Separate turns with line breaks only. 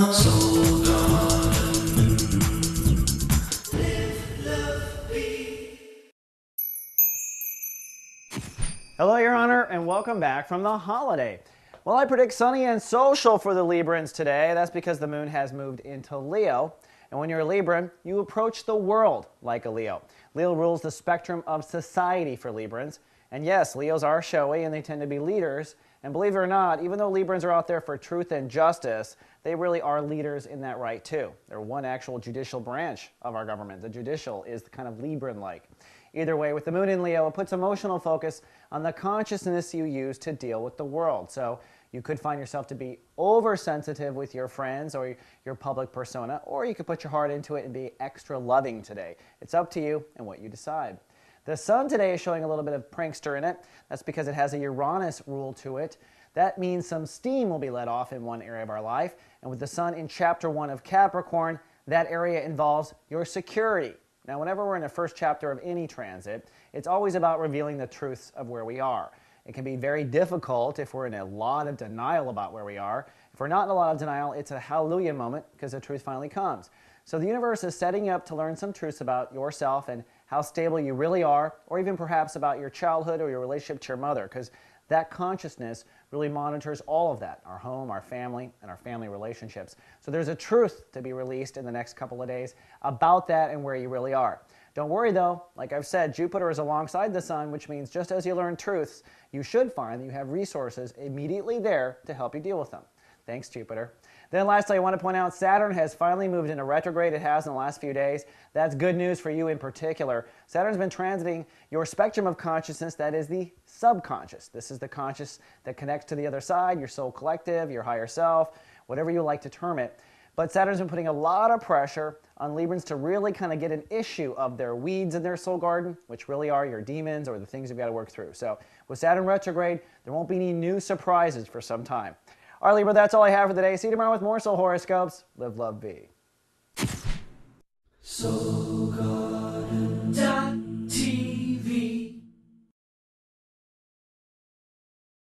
Soul Garden. Live, love, be.
Hello, Your Honor, and welcome back from the holiday. Well, I predict sunny and social for the Librans today. That's because the moon has moved into Leo. And when you're a Libran, you approach the world like a Leo. Leo rules the spectrum of society for Librans. And yes, Leos are showy and they tend to be leaders. And believe it or not, even though Librans are out there for truth and justice, they really are leaders in that right too. They're one actual judicial branch of our government. The judicial is kind of Libran-like. Either way, with the moon in Leo, it puts emotional focus on the consciousness you use to deal with the world. So you could find yourself to be oversensitive with your friends or your public persona, or you could put your heart into it and be extra loving today. It's up to you and what you decide. The sun today is showing a little bit of prankster in it. That's because it has a Uranus rule to it. That means some steam will be let off in one area of our life. And with the sun in chapter 1 of Capricorn, that area involves your security. Now, whenever we're in the first chapter of any transit, it's always about revealing the truths of where we are. It can be very difficult if we're in a lot of denial about where we are. If we're not in a lot of denial, it's a hallelujah moment because the truth finally comes. So the universe is setting you up to learn some truths about yourself and how stable you really are, or even perhaps about your childhood or your relationship to your mother, because that consciousness really monitors all of that, our home, our family, and our family relationships. So there's a truth to be released in the next couple of days about that and where you really are. Don't worry though, like I've said, Jupiter is alongside the sun, which means just as you learn truths, you should find that you have resources immediately there to help you deal with them. Thanks, Jupiter. Then lastly, I want to point out Saturn has finally moved into retrograde. It has in the last few days. That's good news for you in particular. Saturn's been transiting your spectrum of consciousness, that is the subconscious. This is the conscious that connects to the other side, your soul collective, your higher self, whatever you like to term it. But Saturn's been putting a lot of pressure on Librans to really kind of get an issue of their weeds in their soul garden, which really are your demons or the things you've got to work through. So with Saturn retrograde, there won't be any new surprises for some time. All right, Libra, that's all I have for today. See you tomorrow with more soul horoscopes. Live, love, be.
Soul